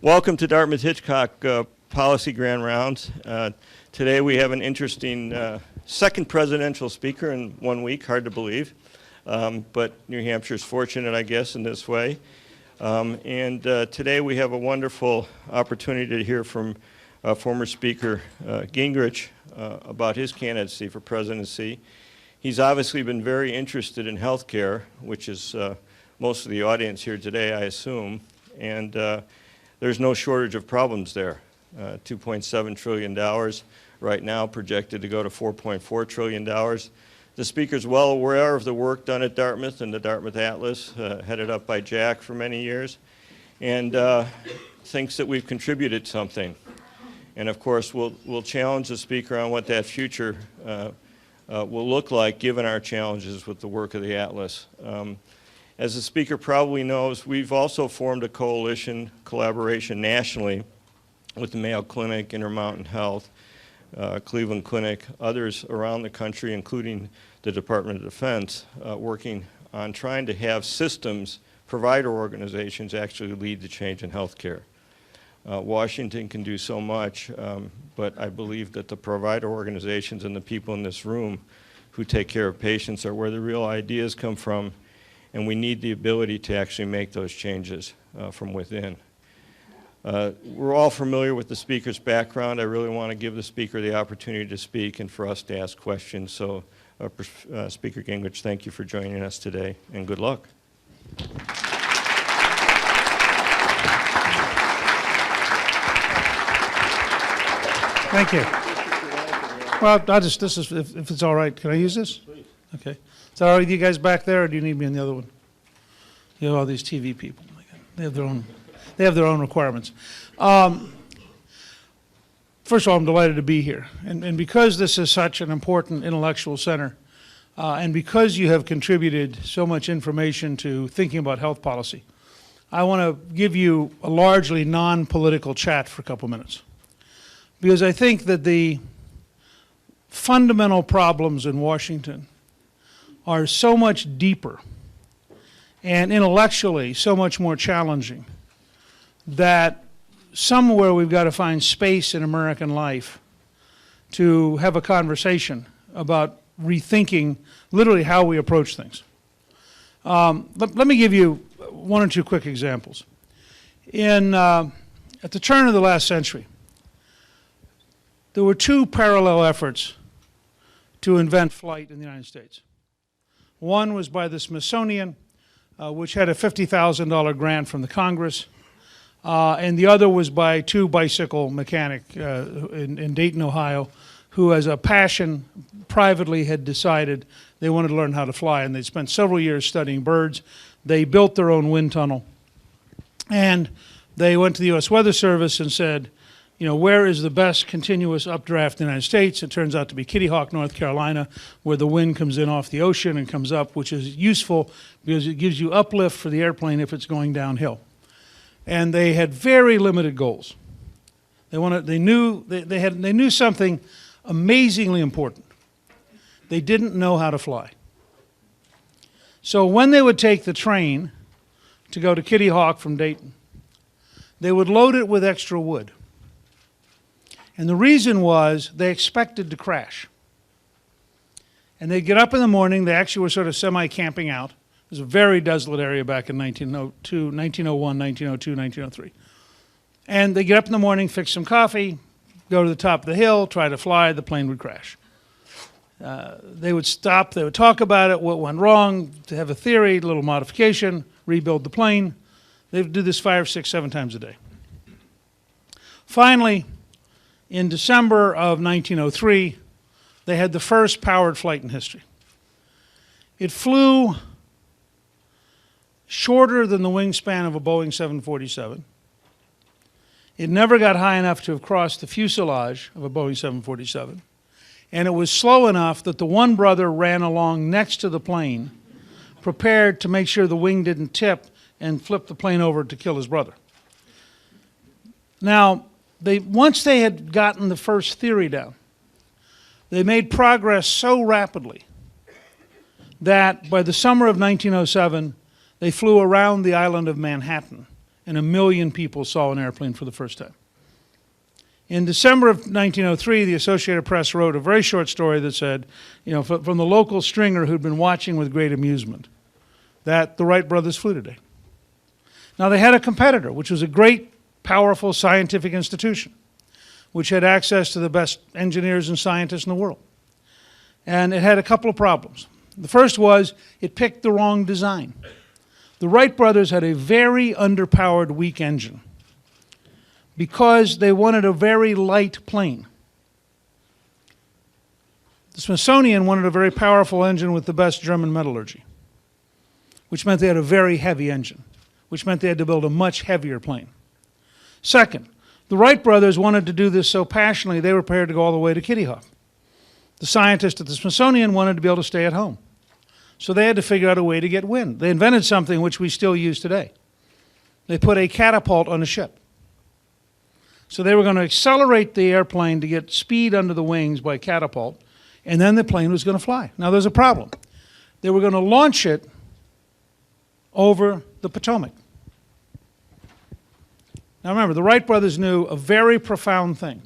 Welcome to Dartmouth-Hitchcock Policy Grand Rounds. Today we have an interesting second presidential speaker in 1 week, hard to believe. But New Hampshire's fortunate, I guess, in this way. Today we have a wonderful opportunity to hear from former Speaker Gingrich about his candidacy for presidency. He's obviously been very interested in health care, which is most of the audience here today, I assume. And there's no shortage of problems there. $2.7 trillion right now, projected to go to $4.4 trillion. The Speaker's well aware of the work done at Dartmouth and the Dartmouth Atlas, headed up by Jack for many years, and thinks that we've contributed something. And of course, we'll challenge the Speaker on what that future will look like given our challenges with the work of the Atlas. As the Speaker probably knows, we've also formed a collaboration nationally with the Mayo Clinic, Intermountain Health, Cleveland Clinic, others around the country, including the Department of Defense, working on trying to have systems, provider organizations actually lead the change in health care. Washington can do so much, but I believe that the provider organizations and the people in this room who take care of patients are where the real ideas come from, and we need the ability to actually make those changes from within. We're all familiar with the Speaker's background. I really want to give the Speaker the opportunity to speak and for us to ask questions. So, Speaker Gingrich, thank you for joining us today, and good luck. Thank you. Well, if it's all right, can I use this? Please. Okay. Is that all right with you guys back there, or do you need me on the other one? You have all these TV people. They have their own requirements. First of all, I'm delighted to be here. And because this is such an important intellectual center, and because you have contributed so much information to thinking about health policy, I want to give you a largely non-political chat for a couple minutes. Because I think that the fundamental problems in Washington are so much deeper and intellectually so much more challenging that somewhere we've got to find space in American life to have a conversation about rethinking literally how we approach things. Let me give you one or two quick examples. At the turn of the last century, there were two parallel efforts to invent flight in the United States. One was by the Smithsonian, which had a $50,000 grant from the Congress, and the other was by two bicycle mechanics in Dayton, Ohio, who as a passion privately had decided they wanted to learn how to fly, and they'd spent several years studying birds. They built their own wind tunnel, and they went to the U.S. Weather Service and said, you know, where is the best continuous updraft in the United States? It turns out to be Kitty Hawk, North Carolina, where the wind comes in off the ocean and comes up, which is useful because it gives you uplift for the airplane if it's going downhill. And they had very limited goals. They knew something amazingly important. They didn't know how to fly. So when they would take the train to go to Kitty Hawk from Dayton, they would load it with extra wood. And the reason was they expected to crash. And they'd get up in the morning. They actually were sort of semi-camping out. It was a very desolate area back in 1902, 1901, 1902, 1903. And they'd get up in the morning, fix some coffee, go to the top of the hill, try to fly, the plane would crash. They would stop, they would talk about it, what went wrong, to have a theory, a little modification, rebuild the plane. They would do this 5, 6, 7 times a day. Finally, in December of 1903, they had the first powered flight in history. It flew shorter than the wingspan of a Boeing 747. It never got high enough to have crossed the fuselage of a Boeing 747. And it was slow enough that the one brother ran along next to the plane, prepared to make sure the wing didn't tip and flip the plane over to kill his brother. Now, once they had gotten the first theory down, they made progress so rapidly that by the summer of 1907, they flew around the island of Manhattan and 1 million people saw an airplane for the first time. In December of 1903, the Associated Press wrote a very short story that said, you know, from the local stringer who'd been watching with great amusement, that the Wright brothers flew today. Now, they had a competitor, which was a great, powerful scientific institution, which had access to the best engineers and scientists in the world. And it had a couple of problems. The first was it picked the wrong design. The Wright brothers had a very underpowered, weak engine because they wanted a very light plane. The Smithsonian wanted a very powerful engine with the best German metallurgy, which meant they had a very heavy engine, which meant they had to build a much heavier plane. Second, the Wright brothers wanted to do this so passionately they were prepared to go all the way to Kitty Hawk. The scientists at the Smithsonian wanted to be able to stay at home. So they had to figure out a way to get wind. They invented something which we still use today. They put a catapult on a ship. So they were going to accelerate the airplane to get speed under the wings by catapult, and then the plane was going to fly. Now there's a problem. They were going to launch it over the Potomac. Now remember, the Wright brothers knew a very profound thing.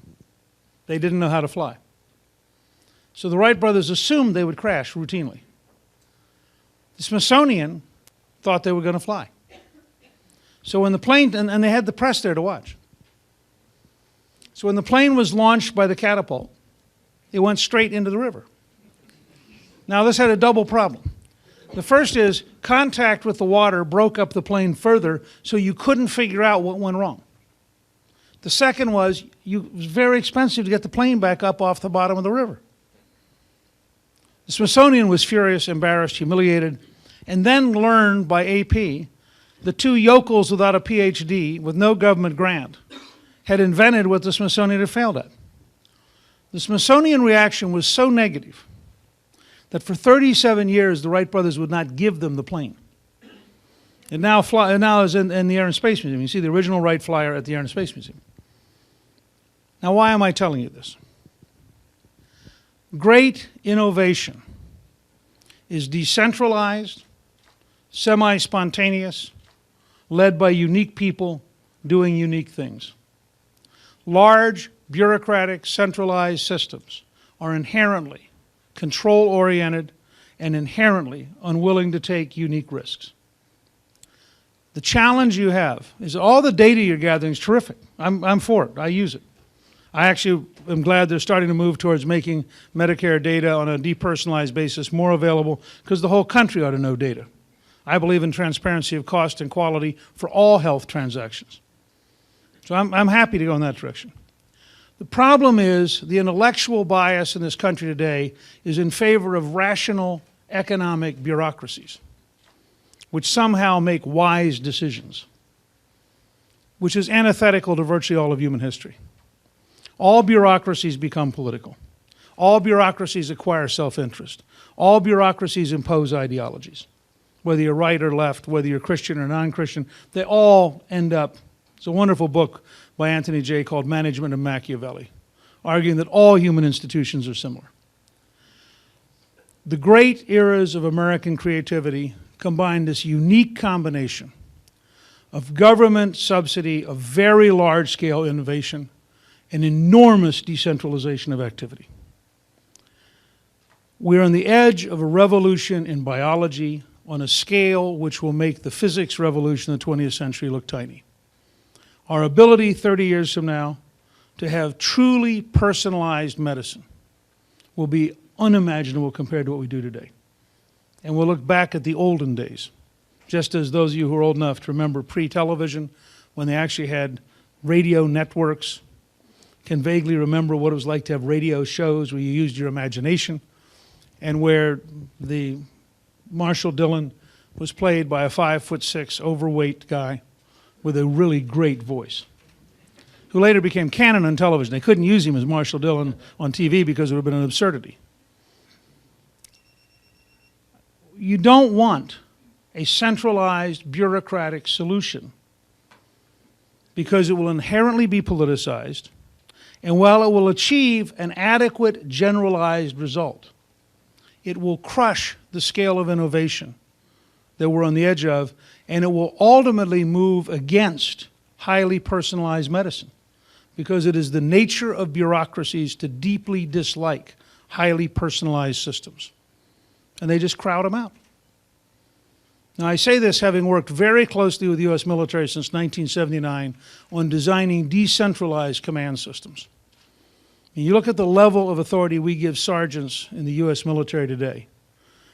They didn't know how to fly. So the Wright brothers assumed they would crash routinely. The Smithsonian thought they were going to fly. So when the plane, and they had the press there to watch. So when the plane was launched by the catapult, it went straight into the river. Now this had a double problem. The first is contact with the water broke up the plane further, so you couldn't figure out what went wrong. The second was it was very expensive to get the plane back up off the bottom of the river. The Smithsonian was furious, embarrassed, humiliated, and then learned by AP the two yokels without a PhD with no government grant had invented what the Smithsonian had failed at. The Smithsonian reaction was so negative that for 37 years the Wright brothers would not give them the plane. It now is in the Air and Space Museum. You see the original Wright Flyer at the Air and Space Museum. Now why am I telling you this? Great innovation is decentralized, semi-spontaneous, led by unique people doing unique things. Large, bureaucratic, centralized systems are inherently control-oriented and inherently unwilling to take unique risks. The challenge you have is all the data you're gathering is terrific. I'm for it. I use it. I actually am glad they're starting to move towards making Medicare data on a depersonalized basis more available because the whole country ought to know data. I believe in transparency of cost and quality for all health transactions. So I'm happy to go in that direction. The problem is the intellectual bias in this country today is in favor of rational economic bureaucracies, which somehow make wise decisions, which is antithetical to virtually all of human history. All bureaucracies become political. All bureaucracies acquire self-interest. All bureaucracies impose ideologies. Whether you're right or left, whether you're Christian or non-Christian, they all end up. It's a wonderful book by Anthony Jay called Management of Machiavelli, arguing that all human institutions are similar. The great eras of American creativity combined this unique combination of government subsidy of very large-scale innovation and enormous decentralization of activity. We're on the edge of a revolution in biology on a scale which will make the physics revolution of the 20th century look tiny. Our ability 30 years from now to have truly personalized medicine will be unimaginable compared to what we do today. And we'll look back at the olden days, just as those of you who are old enough to remember pre-television, when they actually had radio networks, can vaguely remember what it was like to have radio shows where you used your imagination, and where the Marshall Dillon was played by a 5'6" overweight guy with a really great voice, who later became canon on television. They couldn't use him as Marshall Dillon on TV because it would have been an absurdity. You don't want a centralized bureaucratic solution because it will inherently be politicized, and while it will achieve an adequate generalized result, it will crush the scale of innovation that we're on the edge of, and it will ultimately move against highly personalized medicine, because it is the nature of bureaucracies to deeply dislike highly personalized systems. And they just crowd them out. Now, I say this having worked very closely with the U.S. military since 1979 on designing decentralized command systems. And you look at the level of authority we give sergeants in the U.S. military today,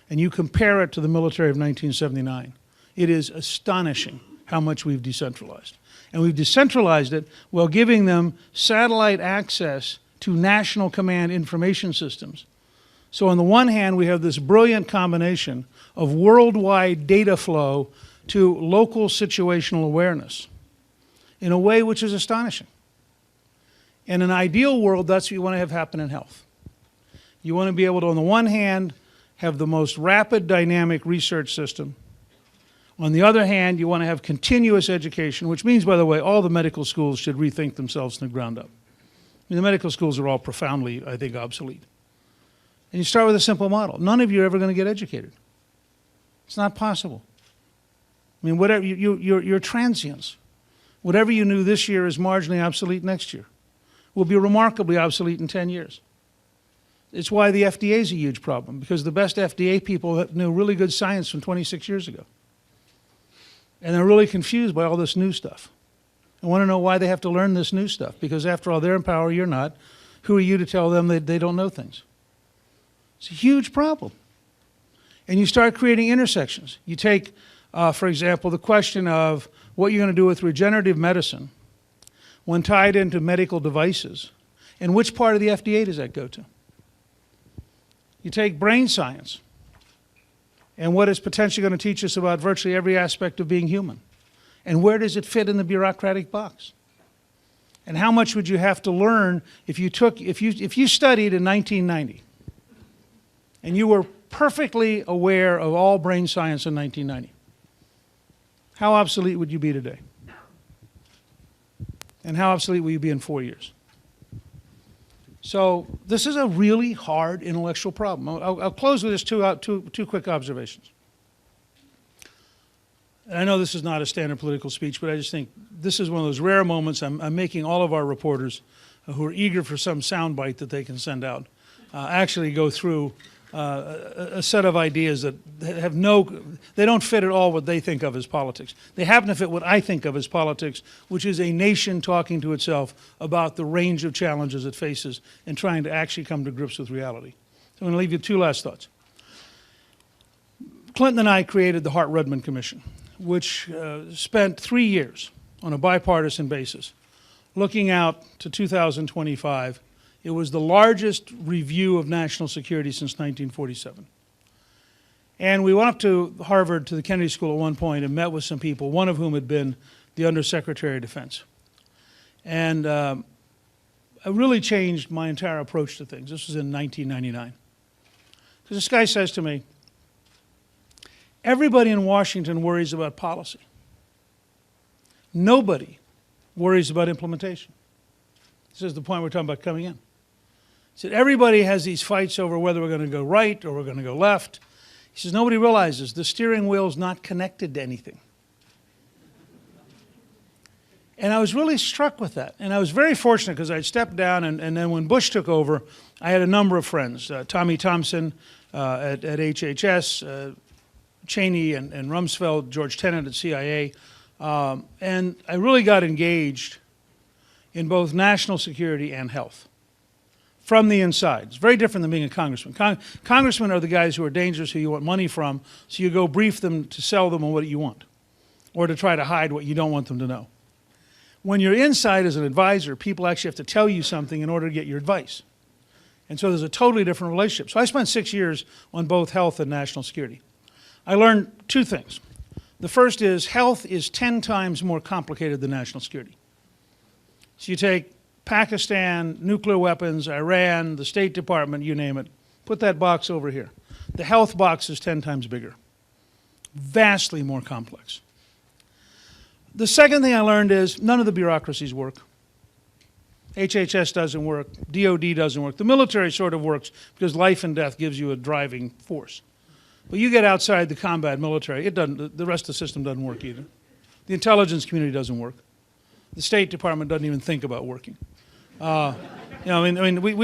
and you compare it to the military of 1979, it is astonishing how much we've decentralized. And we've decentralized it while giving them satellite access to national command information systems. So on the one hand, we have this brilliant combination of worldwide data flow to local situational awareness in a way which is astonishing. In an ideal world, that's what you want to have happen in health. You want to be able to, on the one hand, have the most rapid dynamic research system. On the other hand, you want to have continuous education, which means, by the way, all the medical schools should rethink themselves from the ground up. I mean, the medical schools are all profoundly, I think, obsolete. And you start with a simple model. None of you are ever going to get educated. It's not possible. I mean, whatever you're transients. Whatever you knew this year is marginally obsolete next year. Will be remarkably obsolete in 10 years. It's why the FDA is a huge problem, because the best FDA people knew really good science from 26 years ago. And they're really confused by all this new stuff. I want to know why they have to learn this new stuff, because after all, they're in power, you're not. Who are you to tell them that they don't know things? It's a huge problem. And you start creating intersections. You take, for example, the question of what you're going to do with regenerative medicine when tied into medical devices, and which part of the FDA does that go to? You take brain science, and what it's potentially going to teach us about virtually every aspect of being human. And where does it fit in the bureaucratic box? And how much would you have to learn if you studied in 1990, and you were perfectly aware of all brain science in 1990? How obsolete would you be today? And how obsolete will you be in 4 years? So this is a really hard intellectual problem. I'll close with this two quick observations. And I know this is not a standard political speech, but I just think this is one of those rare moments I'm making all of our reporters who are eager for some soundbite that they can send out actually go through a set of ideas that have they don't fit at all what they think of as politics. They happen to fit what I think of as politics, which is a nation talking to itself about the range of challenges it faces and trying to actually come to grips with reality. So I'm going to leave you two last thoughts. Clinton and I created the Hart-Rudman Commission, which spent 3 years on a bipartisan basis looking out to 2025. It was the largest review of national security since 1947. And we went up to Harvard, to the Kennedy School at one point, and met with some people, one of whom had been the Undersecretary of Defense. And I really changed my entire approach to things. This was in 1999. Because this guy says to me, everybody in Washington worries about policy. Nobody worries about implementation. This is the point we're talking about coming in. He said, everybody has these fights over whether we're going to go right or we're going to go left. He says, nobody realizes the steering wheel's not connected to anything. And I was really struck with that. And I was very fortunate because I stepped down, and then when Bush took over, I had a number of friends, Tommy Thompson at HHS, Cheney and Rumsfeld, George Tenet at CIA. And I really got engaged in both national security and health from the inside. It's very different than being a congressman. Congressmen are the guys who are dangerous, who you want money from, so you go brief them to sell them on what you want or to try to hide what you don't want them to know. When you're inside as an advisor, people actually have to tell you something in order to get your advice. And so there's a totally different relationship. So I spent 6 years on both health and national security. I learned two things. The first is health is 10 times more complicated than national security. So you take Pakistan, nuclear weapons, Iran, the State Department, you name it, put that box over here. The health box is 10 times bigger, vastly more complex. The second thing I learned is none of the bureaucracies work. HHS doesn't work, DOD doesn't work. The military sort of works because life and death gives you a driving force. But you get outside the combat military, it doesn't, the rest of the system doesn't work either. The intelligence community doesn't work. The State Department doesn't even think about working. We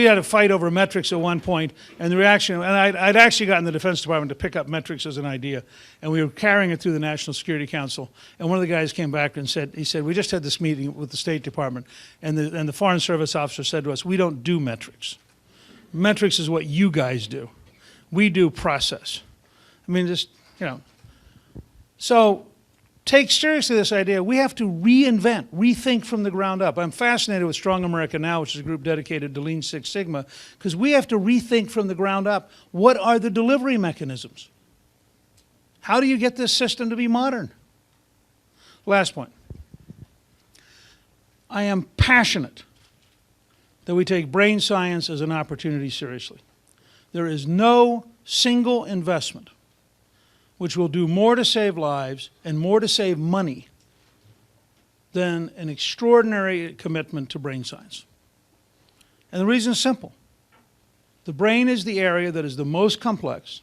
had a fight over metrics at one point, and the reaction, and I'd actually gotten the Defense Department to pick up metrics as an idea, and we were carrying it through the National Security Council, and one of the guys came back and said, we just had this meeting with the State Department, and the Foreign Service officer said to us, we don't do metrics. Metrics is what you guys do. We do process. So take seriously this idea. We have to reinvent, rethink from the ground up. I'm fascinated with Strong America Now, which is a group dedicated to Lean Six Sigma, because we have to rethink from the ground up. What are the delivery mechanisms? How do you get this system to be modern? Last point. I am passionate that we take brain science as an opportunity seriously. There is no single investment which will do more to save lives and more to save money than an extraordinary commitment to brain science. And the reason is simple. The brain is the area that is the most complex.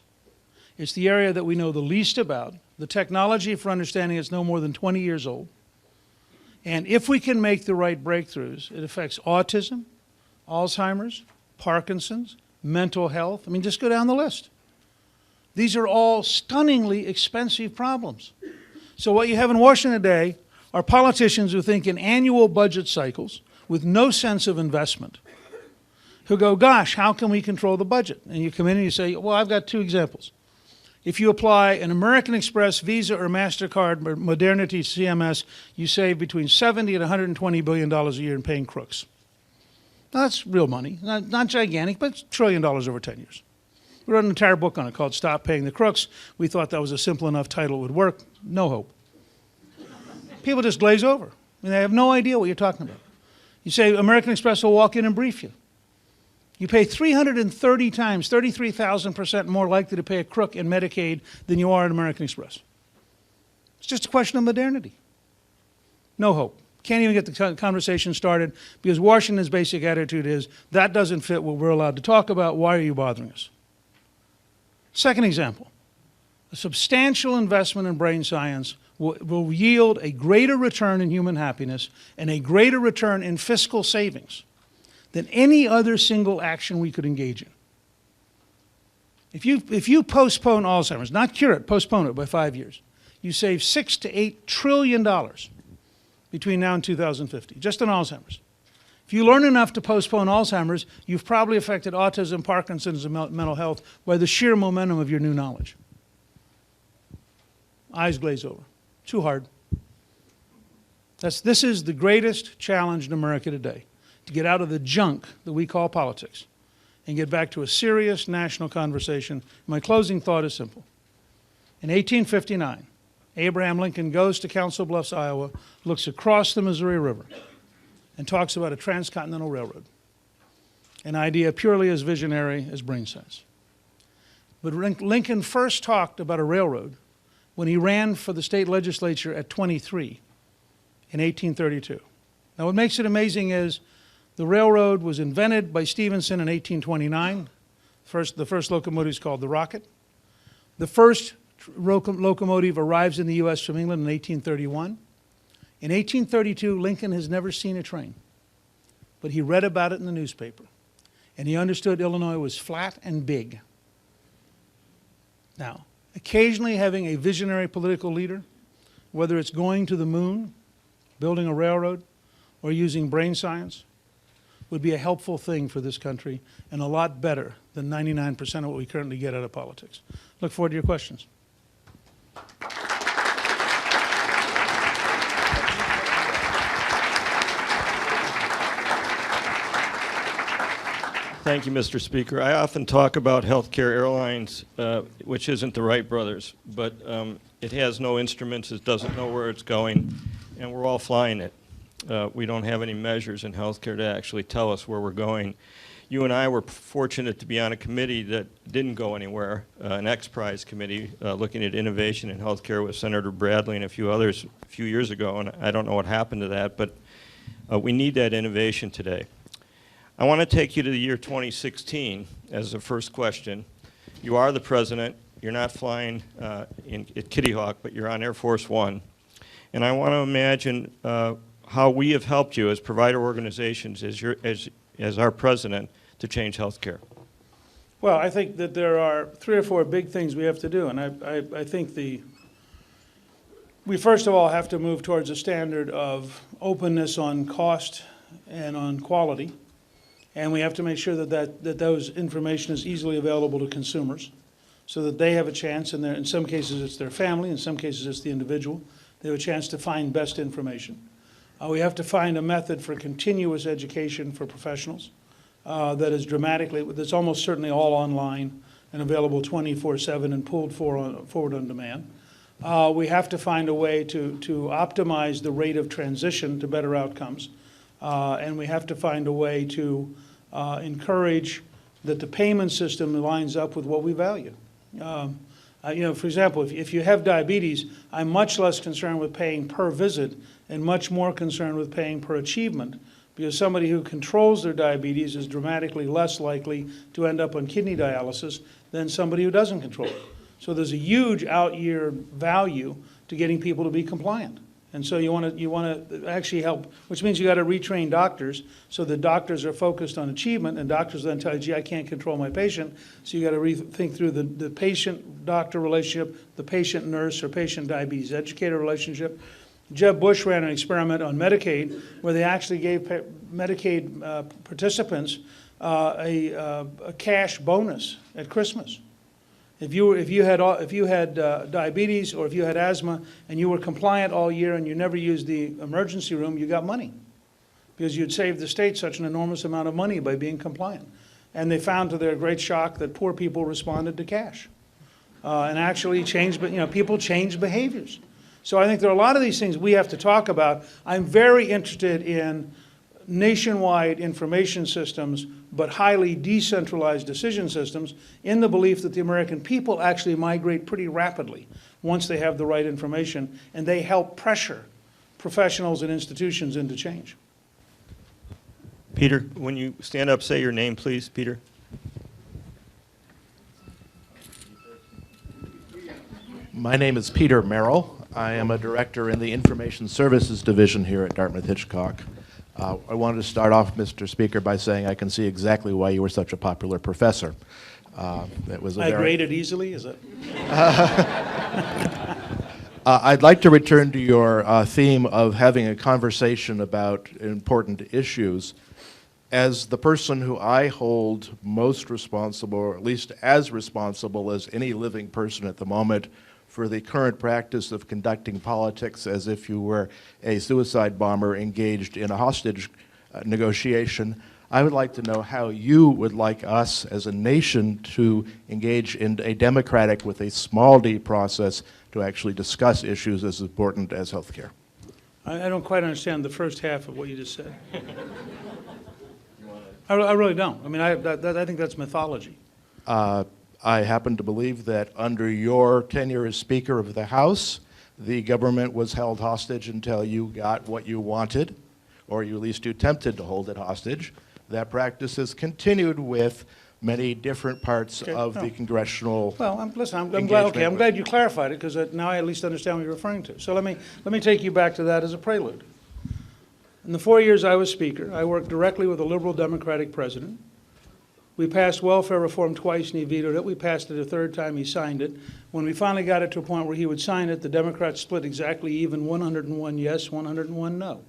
It's the area that we know the least about. The technology for understanding it's no more than 20 years old. And if we can make the right breakthroughs, it affects autism, Alzheimer's, Parkinson's, mental health. Just go down the list. These are all stunningly expensive problems. So what you have in Washington today are politicians who think in annual budget cycles with no sense of investment, who go, gosh, how can we control the budget? And you come in and you say, well, I've got two examples. If you apply an American Express, Visa, or MasterCard, or Modernity, CMS, you save between $70 and $120 billion a year in paying crooks. Now, that's real money, not gigantic, but it's $1 trillion over 10 years. We wrote an entire book on it called Stop Paying the Crooks. We thought that was a simple enough title it would work. No hope. People just glaze over. They have no idea what you're talking about. You say American Express will walk in and brief you. You pay 330 times, 33,000% more likely to pay a crook in Medicaid than you are in American Express. It's just a question of modernity. No hope. Can't even get the conversation started because Washington's basic attitude is, that doesn't fit what we're allowed to talk about. Why are you bothering us? Second example, a substantial investment in brain science will yield a greater return in human happiness and a greater return in fiscal savings than any other single action we could engage in. If you postpone Alzheimer's, not cure it, postpone it by 5 years, you save $6 to $8 trillion between now and 2050, just on Alzheimer's. If you learn enough to postpone Alzheimer's, you've probably affected autism, Parkinson's, and mental health by the sheer momentum of your new knowledge. Eyes glaze over. Too hard. This is the greatest challenge in America today, to get out of the junk that we call politics and get back to a serious national conversation. My closing thought is simple. In 1859, Abraham Lincoln goes to Council Bluffs, Iowa, looks across the Missouri River, and talks about a transcontinental railroad, an idea purely as visionary as brain science. But Lincoln first talked about a railroad when he ran for the state legislature at 23 in 1832. Now, what makes it amazing is the railroad was invented by Stephenson in 1829. The first locomotive is called the Rocket. The first locomotive arrives in the U.S. from England in 1831. In 1832, Lincoln has never seen a train, but he read about it in the newspaper, and he understood Illinois was flat and big. Now, occasionally having a visionary political leader, whether it's going to the moon, building a railroad, or using brain science, would be a helpful thing for this country and a lot better than 99% of what we currently get out of politics. Look forward to your questions. Thank you, Mr. Speaker. I often talk about healthcare airlines, which isn't the Wright brothers, but it has no instruments, it doesn't know where it's going, and we're all flying it. We don't have any measures in healthcare to actually tell us where we're going. You and I were fortunate to be on a committee that didn't go anywhere, an X-Prize committee looking at innovation in healthcare with Senator Bradley and a few others a few years ago, and I don't know what happened to that, but we need that innovation today. I want to take you to the year 2016 as the first question. You are the president. you're not flying at Kitty Hawk, but you're on Air Force One. And I want to imagine how we have helped you as provider organizations, as our president, to change healthcare. Well, I think that there are 3 or 4 big things we have to do, and I think we first of all have to move towards a standard of openness on cost and on quality, and we have to make sure that those information is easily available to consumers, so that they have a chance, and in some cases it's their family, in some cases it's the individual, they have a chance to find best information. We have to find a method for continuous education for professionals that is that's almost certainly all online and available 24/7 and pulled forward on demand. We have to find a way to optimize the rate of transition to better outcomes. And we have to find a way to encourage that the payment system lines up with what we value. For example, if you have diabetes, I'm much less concerned with paying per visit and much more concerned with paying per achievement, because somebody who controls their diabetes is dramatically less likely to end up on kidney dialysis than somebody who doesn't control it. So there's a huge out-year value to getting people to be compliant. And so you want to actually help, which means you got to retrain doctors so that doctors are focused on achievement, and doctors then tell you, gee, I can't control my patient. So you got to rethink through the patient-doctor relationship, the patient-nurse or patient-diabetes educator relationship. Jeb Bush ran an experiment on Medicaid where they actually gave Medicaid participants a cash bonus at Christmas. If you had diabetes or if you had asthma and you were compliant all year and you never used the emergency room, you got money, because you'd saved the state such an enormous amount of money by being compliant. And they found, to their great shock, that poor people responded to cash and actually changed. People changed behaviors. So I think there are a lot of these things we have to talk about. I'm very interested in nationwide information systems, but highly decentralized decision systems, in the belief that the American people actually migrate pretty rapidly once they have the right information, and they help pressure professionals and institutions into change. Peter, when you stand up, say your name, please, Peter. My name is Peter Merrill. I am a director in the Information Services Division here at Dartmouth-Hitchcock. I wanted to start off, Mr. Speaker, by saying I can see exactly why you were such a popular professor. It was I graded easily, is it? I'd like to return to your theme of having a conversation about important issues. As the person who I hold most responsible, or at least as responsible as any living person at the moment, for the current practice of conducting politics as if you were a suicide bomber engaged in a hostage negotiation, I would like to know how you would like us as a nation to engage in a democratic with a small d process to actually discuss issues as important as healthcare. I don't quite understand the first half of what you just said. I really don't. I mean, I think that's mythology. I happen to believe that under your tenure as Speaker of the House, the government was held hostage until you got what you wanted, or at least you attempted to hold it hostage. That practice has continued with many different parts of the congressional. Well, I'm glad you clarified it, because now I at least understand what you're referring to. So let me take you back to that as a prelude. In the 4 years I was Speaker, I worked directly with a liberal Democratic president. We passed welfare reform twice and he vetoed it. We passed it a third time, he signed it. When we finally got it to a point where he would sign it, the Democrats split exactly even, 101 yes, 101 no.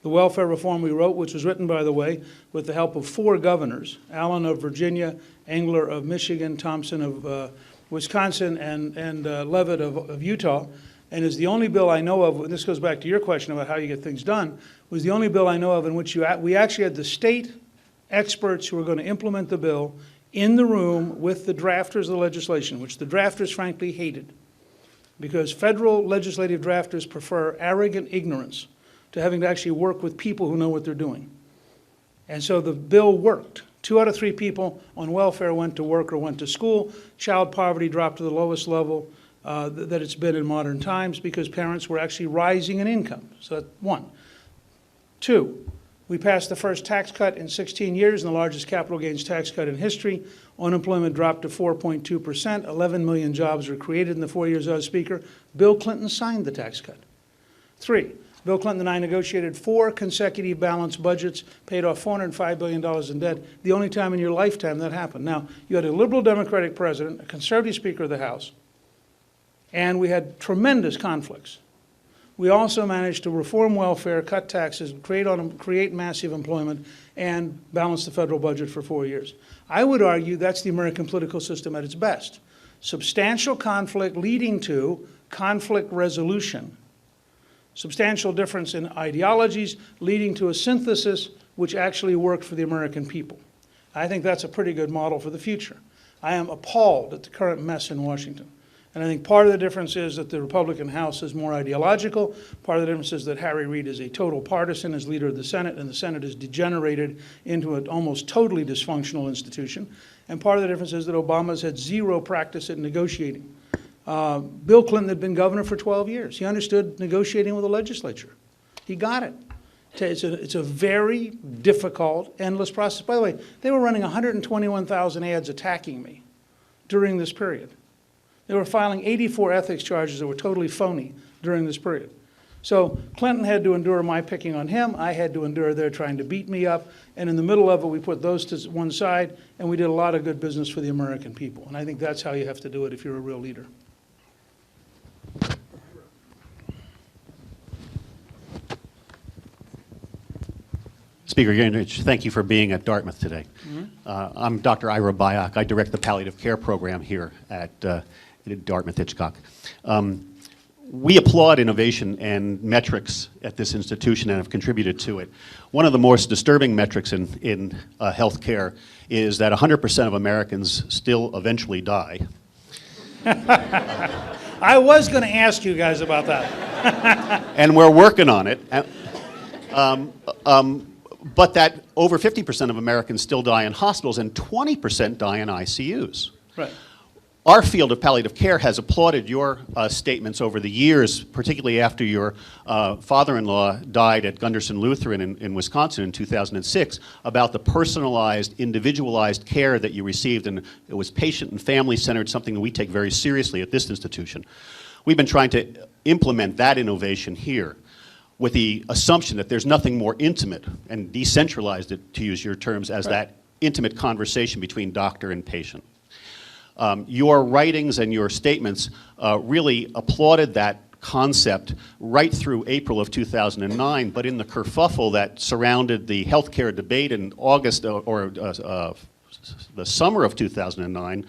The welfare reform we wrote, which was written, by the way, with the help of 4 governors, Allen of Virginia, Engler of Michigan, Thompson of Wisconsin, and Levitt of Utah, and is the only bill I know of, and this goes back to your question about how you get things done, was the only bill I know of in which we actually had the state experts who were going to implement the bill in the room with the drafters of the legislation, which the drafters frankly hated, because federal legislative drafters prefer arrogant ignorance to having to actually work with people who know what they're doing. And so the bill worked. 2 out of 3 people on welfare went to work or went to school. Child poverty dropped to the lowest level that it's been in modern times, because parents were actually rising in income. So that's 1. 2, We passed the first tax cut in 16 years and the largest capital gains tax cut in history. Unemployment dropped to 4.2%. 11 million jobs were created in the 4 years I was Speaker. Bill Clinton signed the tax cut. 3, Bill Clinton and I negotiated 4 consecutive balanced budgets, paid off $405 billion in debt, the only time in your lifetime that happened. Now, you had a liberal Democratic president, a conservative Speaker of the House, and we had tremendous conflicts. We also managed to reform welfare, cut taxes, create massive employment, and balance the federal budget for 4 years. I would argue that's the American political system at its best. Substantial conflict leading to conflict resolution. Substantial difference in ideologies leading to a synthesis which actually worked for the American people. I think that's a pretty good model for the future. I am appalled at the current mess in Washington. And I think part of the difference is that the Republican House is more ideological. Part of the difference is that Harry Reid is a total partisan as leader of the Senate, and the Senate is degenerated into an almost totally dysfunctional institution. And part of the difference is that Obama's had zero practice at negotiating. Bill Clinton had been governor for 12 years. He understood negotiating with the legislature. He got it. It's a very difficult, endless process. By the way, they were running 121,000 ads attacking me during this period. They were filing 84 ethics charges that were totally phony during this period. So Clinton had to endure my picking on him. I had to endure their trying to beat me up. And in the middle of it, we put those to one side, and we did a lot of good business for the American people. And I think that's how you have to do it if you're a real leader. Speaker Gingrich, thank you for being at Dartmouth today. I'm Dr. Ira Byock. I direct the palliative care program here at Dartmouth-Hitchcock. We applaud innovation and metrics at this institution and have contributed to it. One of the most disturbing metrics in healthcare is that 100% of Americans still eventually die. I was going to ask you guys about that. And we're working on it. But that over 50% of Americans still die in hospitals and 20% die in ICUs. Right. Our field of palliative care has applauded your statements over the years, particularly after your father-in-law died at Gunderson Lutheran in Wisconsin in 2006, about the personalized, individualized care that you received, and it was patient and family-centered, something that we take very seriously at this institution. We've been trying to implement that innovation here, with the assumption that there's nothing more intimate and decentralized, to use your terms, as that intimate conversation between doctor and patient. Your writings and your statements really applauded that concept right through April of 2009, but in the kerfuffle that surrounded the healthcare debate in August or the summer of 2009,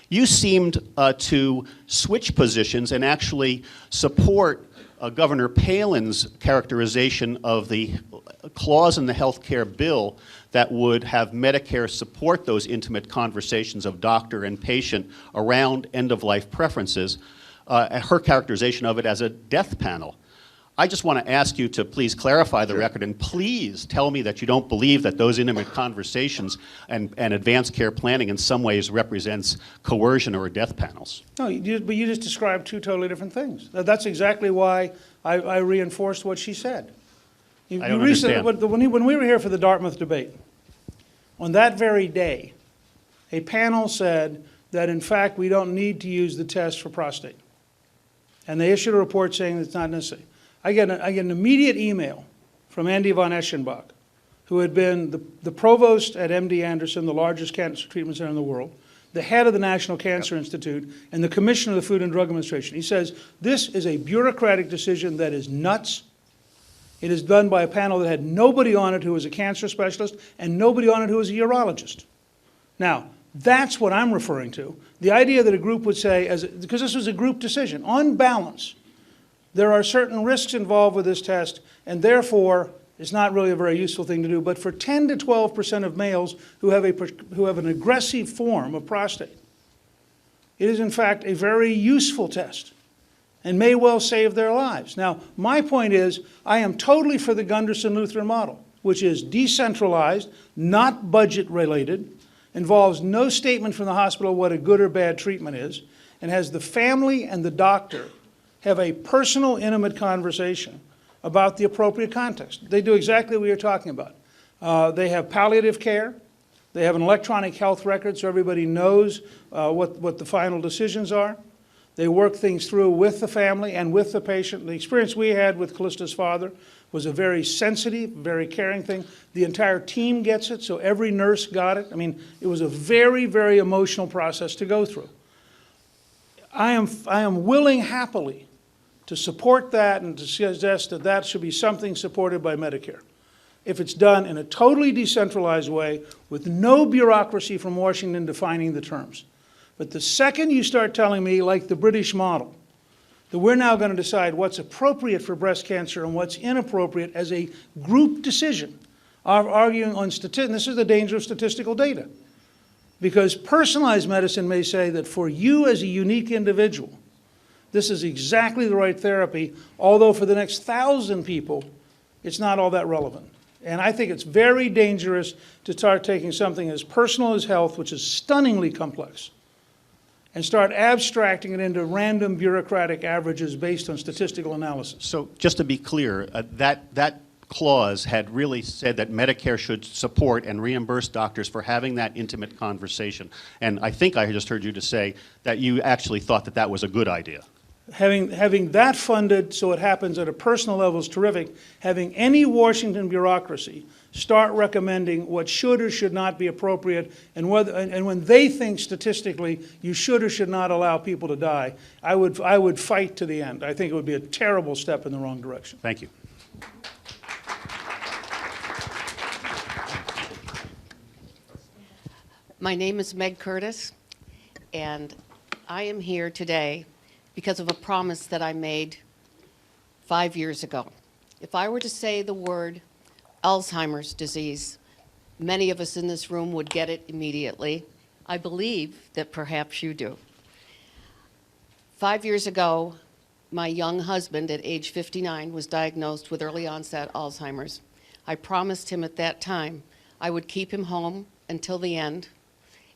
you seemed to switch positions and actually support Governor Palin's characterization of the clause in the health care bill that would have Medicare support those intimate conversations of doctor and patient around end-of-life preferences, her characterization of it as a death panel. I just want to ask you to please clarify the record, and please tell me that you don't believe that those intimate conversations and advanced care planning in some ways represents coercion or death panels. No, but you just described two totally different things. That's exactly why I reinforced what she said. I don't understand. When we were here for the Dartmouth debate, on that very day, a panel said that in fact we don't need to use the test for prostate. And they issued a report saying it's not necessary. I get an immediate email from Andy von Eschenbach, who had been the provost at MD Anderson, the largest cancer treatment center in the world, the head of the National Cancer Institute, and the commissioner of the Food and Drug Administration. He says, this is a bureaucratic decision that is nuts. It is done by a panel that had nobody on it who was a cancer specialist and nobody on it who was a urologist. Now, that's what I'm referring to. The idea that a group would say, because this was a group decision, on balance, there are certain risks involved with this test, and therefore it's not really a very useful thing to do. But for 10 to 12% of males who have an aggressive form of prostate, it is in fact a very useful test and may well save their lives. Now, my point is, I am totally for the Gunderson Lutheran model, which is decentralized, not budget related, involves no statement from the hospital what a good or bad treatment is, and has the family and the doctor have a personal, intimate conversation about the appropriate context. They do exactly what you're talking about. They have palliative care. They have an electronic health record so everybody knows what the final decisions are. They work things through with the family and with the patient. The experience we had with Callista's father was a very sensitive, very caring thing. The entire team gets it, so every nurse got it. I mean, it was a very, very emotional process to go through. I am willing happily to support that and to suggest that that should be something supported by Medicare. If it's done in a totally decentralized way with no bureaucracy from Washington defining the terms. But the second you start telling me, like the British model, that we're now going to decide what's appropriate for breast cancer and what's inappropriate as a group decision, arguing on statistics, this is the danger of statistical data. Because personalized medicine may say that for you as a unique individual, this is exactly the right therapy, although for the next 1,000 people, it's not all that relevant. And I think it's very dangerous to start taking something as personal as health, which is stunningly complex, and start abstracting it into random bureaucratic averages based on statistical analysis. So just to be clear, that clause had really said that Medicare should support and reimburse doctors for having that intimate conversation. And I think I just heard you to say that you actually thought that that was a good idea. Having that funded so it happens at a personal level is terrific. Having any Washington bureaucracy start recommending what should or should not be appropriate and when they think statistically you should or should not allow people to die, I would fight to the end. I think it would be a terrible step in the wrong direction. Thank you. My name is Meg Curtis, and I am here today because of a promise that I made 5 years ago. If I were to say the word Alzheimer's disease, many of us in this room would get it immediately. I believe that perhaps you do. 5 years ago, my young husband at age 59 was diagnosed with early onset Alzheimer's. I promised him at that time I would keep him home until the end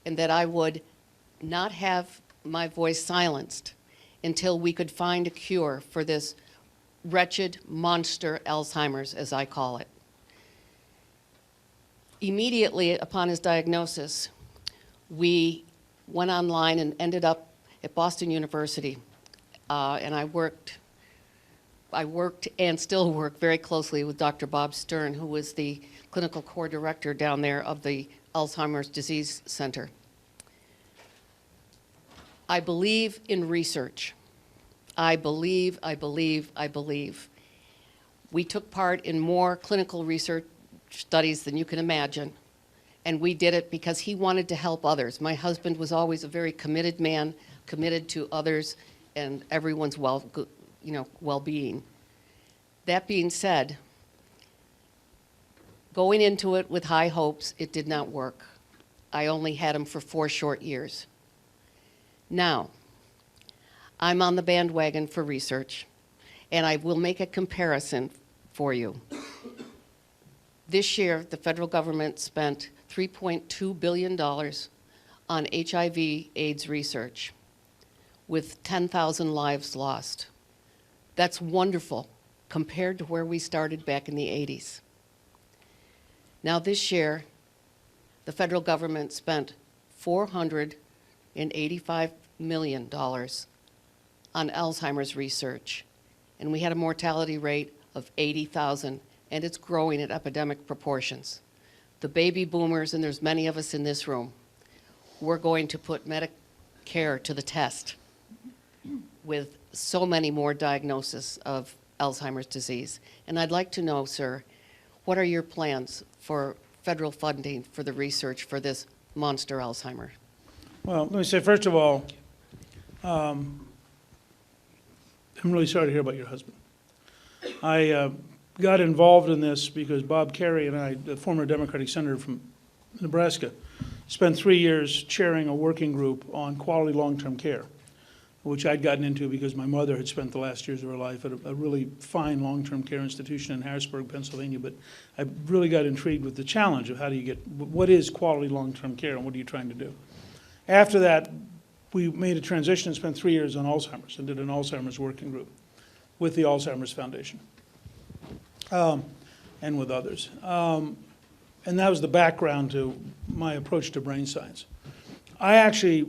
and that I would not have my voice silenced until we could find a cure for this wretched monster Alzheimer's, as I call it. Immediately upon his diagnosis, we went online and ended up at Boston University, and I worked and still work very closely with Dr. Bob Stern, who was the clinical core director down there of the Alzheimer's Disease Center. I believe in research. I believe. We took part in more clinical research studies than you can imagine, and we did it because he wanted to help others. My husband was always a very committed man, committed to others and everyone's well-being. That being said, going into it with high hopes, it did not work. I only had him for 4 short years. Now, I'm on the bandwagon for research, and I will make a comparison for you. This year, the federal government spent $3.2 billion on HIV/AIDS research, with 10,000 lives lost. That's wonderful compared to where we started back in the 80s. Now this year, the federal government spent $485 million on Alzheimer's research, and we had a mortality rate of 80,000, and it's growing at epidemic proportions. The baby boomers, and there's many of us in this room, we're going to put Medicare to the test with so many more diagnoses of Alzheimer's disease. And I'd like to know, sir, what are your plans for federal funding for the research for this monster Alzheimer? Well, let me say, first of all, I'm really sorry to hear about your husband. I got involved in this because Bob Kerrey and I, the former Democratic senator from Nebraska, spent 3 years chairing a working group on quality long-term care, which I'd gotten into because my mother had spent the last years of her life at a really fine long-term care institution in Harrisburg, Pennsylvania. But I really got intrigued with the challenge of how do you get, what is quality long-term care and what are you trying to do? After that, we made a transition and spent 3 years on Alzheimer's and did an Alzheimer's working group with the Alzheimer's Foundation. and with others. And that was the background to my approach to brain science. I actually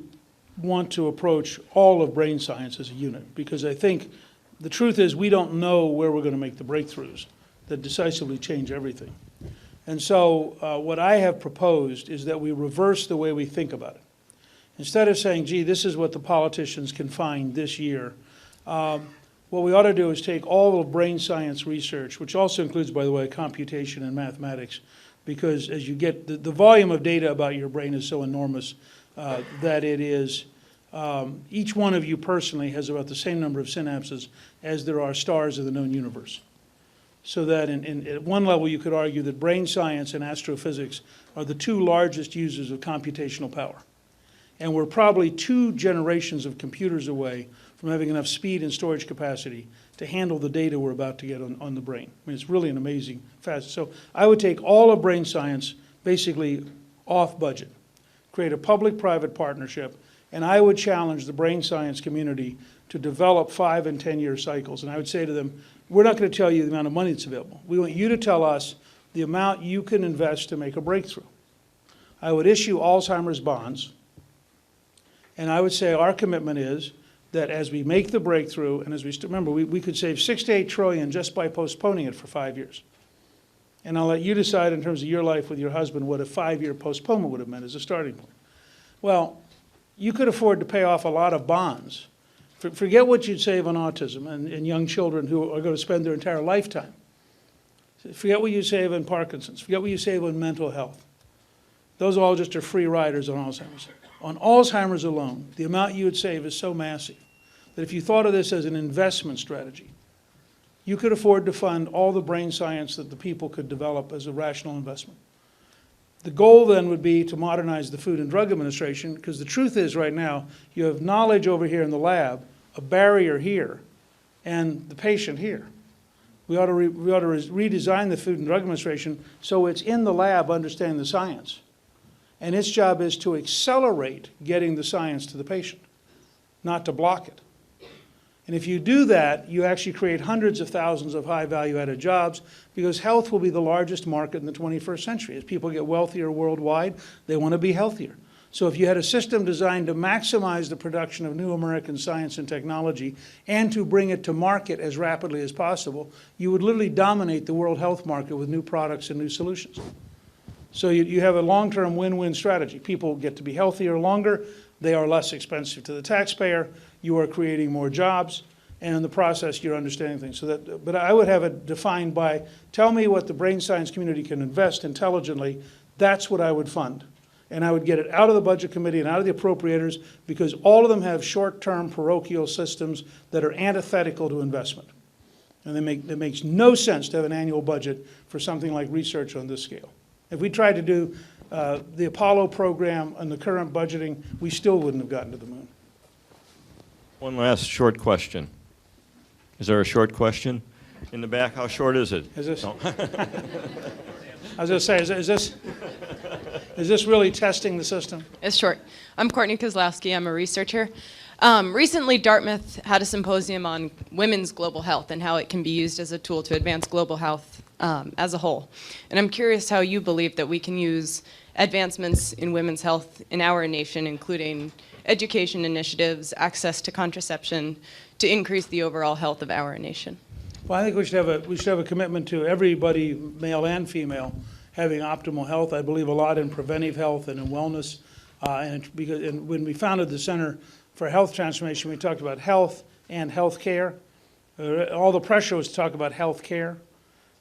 want to approach all of brain science as a unit, because I think the truth is we don't know where we're going to make the breakthroughs that decisively change everything. And so what I have proposed is that we reverse the way we think about it. Instead of saying, gee, this is what the politicians can find this year, what we ought to do is take all of brain science research, which also includes, by the way, computation and mathematics, because as you get, the volume of data about your brain is so enormous that it is, each one of you personally has about the same number of synapses as there are stars in the known universe. So that at one level you could argue that brain science and astrophysics are the two largest users of computational power. And we're probably 2 generations of computers away from having enough speed and storage capacity to handle the data we're about to get on the brain. I mean, it's really an amazing fast. So I would take all of brain science basically off budget, create a public-private partnership, and I would challenge the brain science community to develop 5- and 10-year cycles. And I would say to them, we're not going to tell you the amount of money that's available. We want you to tell us the amount you can invest to make a breakthrough. I would issue Alzheimer's bonds, and I would say our commitment is that as we make the breakthrough, and as we remember, we could save $6 to $8 trillion just by postponing it for 5 years. And I'll let you decide in terms of your life with your husband what a 5-year postponement would have meant as a starting point. Well, you could afford to pay off a lot of bonds. Forget what you'd save on autism and young children who are going to spend their entire lifetime. Forget what you save on Parkinson's. Forget what you save on mental health. Those all just are free riders on Alzheimer's. On Alzheimer's alone, the amount you would save is so massive that if you thought of this as an investment strategy, you could afford to fund all the brain science that the people could develop as a rational investment. The goal then would be to modernize the Food and Drug Administration, because the truth is right now, you have knowledge over here in the lab, a barrier here, and the patient here. We ought to redesign the Food and Drug Administration so it's in the lab understanding the science. And its job is to accelerate getting the science to the patient, not to block it. And if you do that, you actually create hundreds of thousands of high value-added jobs, because health will be the largest market in the 21st century. As people get wealthier worldwide, they want to be healthier. So if you had a system designed to maximize the production of new American science and technology and to bring it to market as rapidly as possible, you would literally dominate the world health market with new products and new solutions. So you have a long-term win-win strategy. People get to be healthier longer. They are less expensive to the taxpayer. You are creating more jobs. And in the process, you're understanding things. But I would have it defined by, tell me what the brain science community can invest intelligently. That's what I would fund. And I would get it out of the Budget Committee and out of the appropriators, because all of them have short-term parochial systems that are antithetical to investment. And it makes no sense to have an annual budget for something like research on this scale. If we tried to do the Apollo program and the current budgeting, we still wouldn't have gotten to the moon. One last short question. Is there a short question in the back? How short is it? Is this? No. I was going to say, is this really testing the system? It's short. I'm Courtney Kozlowski. I'm a researcher. Recently, Dartmouth had a symposium on women's global health and how it can be used as a tool to advance global health as a whole. And I'm curious how you believe that we can use advancements in women's health in our nation, including education initiatives, access to contraception, to increase the overall health of our nation. Well, I think we should have a commitment to everybody, male and female, having optimal health. I believe a lot in preventive health and in wellness. And when we founded the Center for Health Transformation, we talked about health and health care. All the pressure was to talk about health care.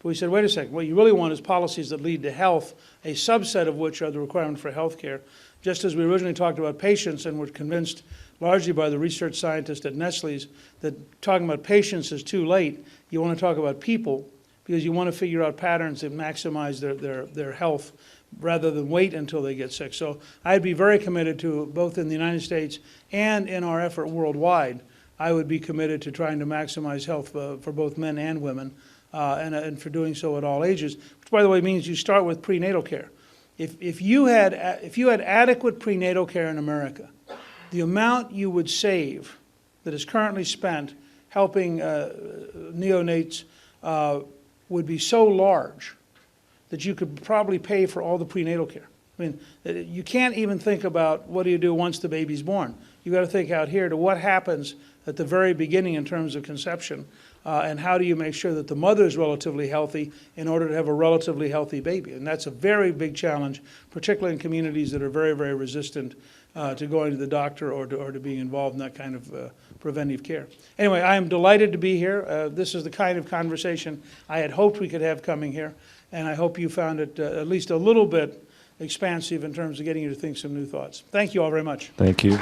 But we said, wait a second, what you really want is policies that lead to health, a subset of which are the requirement for health care. Just as we originally talked about patients and were convinced largely by the research scientists at Nestle's that talking about patients is too late, you want to talk about people because you want to figure out patterns that maximize their health rather than wait until they get sick. So I'd be very committed to, both in the United States and in our effort worldwide, I would be committed to trying to maximize health for both men and women, and for doing so at all ages, which, by the way, means you start with prenatal care. If you had adequate prenatal care in America, the amount you would save that is currently spent helping neonates would be so large that you could probably pay for all the prenatal care. I mean, you can't even think about what do you do once the baby's born. You've got to think out here to what happens at the very beginning in terms of conception, and how do you make sure that the mother is relatively healthy in order to have a relatively healthy baby. And that's a very big challenge, particularly in communities that are very, very resistant to going to the doctor or to being involved in that kind of preventive care. Anyway, I am delighted to be here. This is the kind of conversation I had hoped we could have coming here, and I hope you found it at least a little bit expansive in terms of getting you to think some new thoughts. Thank you all very much. Thank you.